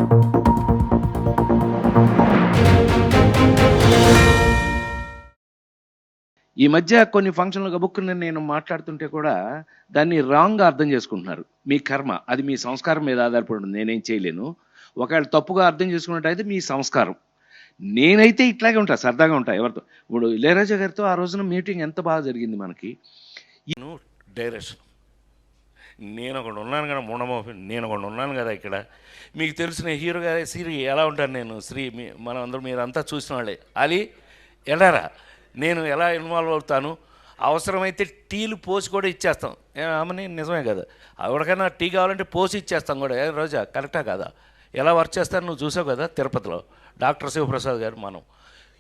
ఈ మధ్య కొన్ని ఫంక్షన్లు గబుక్కుని నేను మాట్లాడుతుంటే కూడా దాన్ని రాంగ్గా అర్థం చేసుకుంటున్నారు. మీ కర్మ, అది మీ సంస్కారం మీద ఆధారపడి ఉంది, నేనేం చేయలేను. ఒకవేళ తప్పుగా అర్థం చేసుకున్నట్టయితే మీ సంస్కారం. నేనైతే ఇట్లాగే ఉంటా, సరదాగా ఉంటా ఎవరితో. ఇప్పుడు ఇళయరాజా గారితో ఆ రోజున మీటింగ్ ఎంత బాగా జరిగింది మనకి. నేను డైరెక్షన్, నేను ఒకడు ఉన్నాను కదా, నేను ఒకడు ఉన్నాను కదా ఇక్కడ. మీకు తెలిసిన హీరో గారి శ్రీ ఎలా ఉంటాను నేను, శ్రీ మనం అందరూ మీరంతా చూసిన వాళ్ళే. అలీ ఎలారా నేను ఎలా ఇన్వాల్వ్ అవుతాను, అవసరమైతే టీలు పోసి కూడా ఇచ్చేస్తాం. ఆమెని నిజమే కదా, ఎవరికైనా టీ కావాలంటే పోసి ఇచ్చేస్తాం కూడా. రోజా కరెక్టా కదా? ఎలా వర్క్ చేస్తాను నువ్వు చూసావు కదా తిరుపతిలో డాక్టర్ శివప్రసాద్ గారు. మనం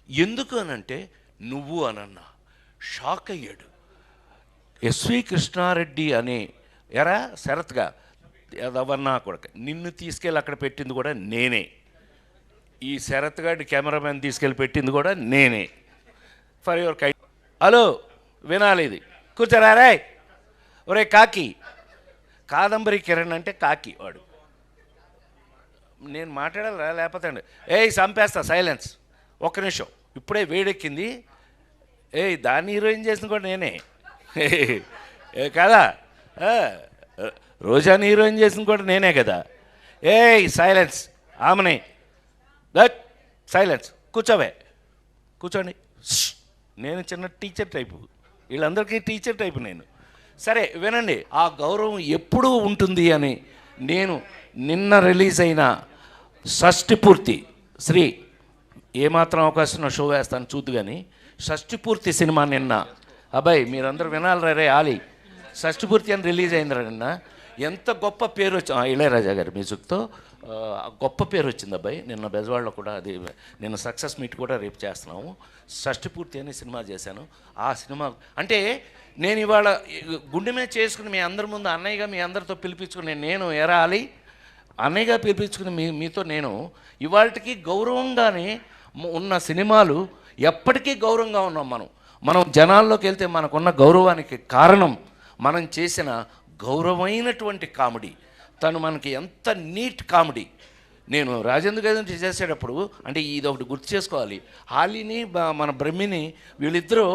ఎందుకు అనంటే నువ్వు అనన్నా షాక్ అయ్యాడు. ఎస్వి కృష్ణారెడ్డి అనే ఎరా శరత్గా ఎవరన్నా కూడా నిన్ను తీసుకెళ్ళి అక్కడ పెట్టింది కూడా నేనే. ఈ శరత్ గారి కెమెరామెన్ తీసుకెళ్ళి పెట్టింది కూడా నేనే. For your kind. హలో వినాలి ఇది, కూర్చోరా రే. ఒరే కాకి, కాదంబరి కిరణ్ అంటే కాకి వాడు. నేను మాట్లాడాలా లేకపోతే అండి చంపేస్తా. సైలెన్స్, ఒక్క నిమిషం. ఇప్పుడే వేడెక్కింది. దాన్ని హీరోయిన్ చేసిన కూడా నేనే కదా. రోజాని హీరోయిన్ చేసిన కూడా నేనే కదా. సైలెన్స్. ఆమెనే సైలెన్స్. కూర్చోవే, కూర్చోండి. నేను చిన్న టీచర్ టైపు, వీళ్ళందరికీ టీచర్ టైపు నేను. సరే వినండి, ఆ గౌరవం ఎప్పుడూ ఉంటుంది అని నేను నిన్న రిలీజ్ అయిన షష్ఠి పూర్తి శ్రీ ఏమాత్రం అవకాశం షో వేస్తాను చూద్దు కానీ షష్ఠి పూర్తి సినిమా నిన్న అబ్బాయి మీరందరూ వినాలి రే. ఆలి షష్ఠి పూర్తి అని రిలీజ్ అయిందిరా నిన్న. ఎంత గొప్ప పేరు వచ్చింది ఇళయరాజా గారి మ్యూజిక్తో, గొప్ప పేరు వచ్చింది అబ్బాయి. నిన్న బెజవాడలో కూడా అది నిన్న సక్సెస్ మీట్ కూడా రేపు చేస్తున్నాము. షష్ఠి పూర్తి అనే సినిమా చేశాను. ఆ సినిమా అంటే నేను ఇవాళ గుండె మీద చేసుకుని మీ అందరి ముందు అన్నయ్యగా మీ అందరితో పిలిపించుకుని నేను ఎరాలి అన్నయ్యగా పిలిపించుకుని మీతో నేను ఇవాళకి గౌరవంగానే ఉన్న సినిమాలు ఎప్పటికీ గౌరవంగా ఉన్నాం. మనం జనాల్లోకి వెళ్తే మనకున్న గౌరవానికి కారణం మనం చేసిన గౌరవమైనటువంటి కామెడీ. తను మనకి ఎంత నీట్ కామెడీ. నేను రాజేంద్ర గారి చేసేటప్పుడు అంటే ఇది ఒకటి గుర్తు చేసుకోవాలి, హాలీని మన బ్రహ్మిని వీళ్ళిద్దరూ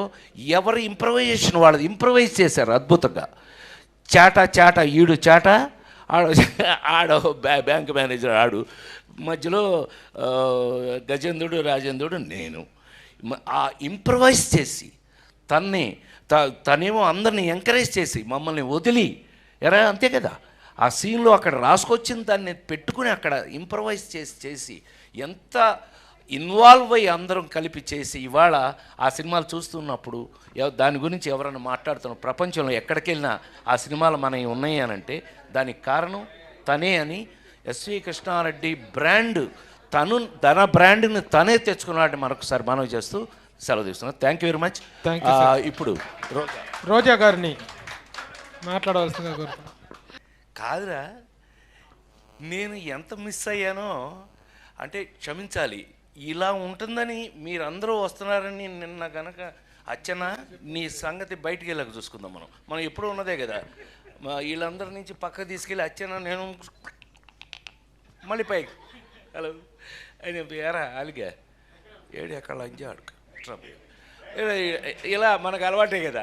ఎవరి ఇంప్రవైజేషన్ వాళ్ళది ఇంప్రవైజ్ చేశారు అద్భుతంగా. చాట ఈడు చాట, ఆడ బ్యాంక్ మేనేజర్ ఆడు, మధ్యలో గజేంద్రుడు రాజేంద్రుడు నేను. ఆ ఇంప్రవైజ్ చేసి తనేమో అందరినీ ఎంకరేజ్ చేసి మమ్మల్ని వదిలి అంతే కదా. ఆ సీన్లో అక్కడ రాసుకొచ్చిన దాన్ని పెట్టుకుని అక్కడ ఇంప్రవైజ్ చేసి ఎంత ఇన్వాల్వ్ అయ్యి అందరం కలిపి చేసి ఇవాళ ఆ సినిమాలు చూస్తున్నప్పుడు దాని గురించి ఎవరైనా మాట్లాడుతున్నాం ప్రపంచంలో ఎక్కడికి వెళ్ళినా ఆ సినిమాలు మనవి ఉన్నాయి అని దానికి కారణం తనే అని ఎస్వి కృష్ణారెడ్డి బ్రాండ్ తన బ్రాండ్ని తనే తెచ్చుకున్నాడని మరొకసారి మనవి చేస్తూ సెలవు తీసుకున్నాను. Thank you very much. ఇప్పుడు రోజా గారిని మాట్లాడవలసిందిగా కోరుతున్నాను. కాదురా, నేను ఎంత మిస్ అయ్యానో అంటే క్షమించాలి. ఇలా ఉంటుందని మీరందరూ వస్తున్నారని నిన్న కనుక అచ్చనా నీ సంగతి బయటికి వెళ్ళక చూసుకుందాం. మనం ఎప్పుడూ ఉన్నదే కదా. వీళ్ళందరి నుంచి పక్క తీసుకెళ్ళి అచ్చనా నేను మళ్ళీ పైకి హలో అని ఎరా అలిగా ఏడు ఎక్కడ లంజా అడుగు ఇలా మనకు అలవాటే కదా.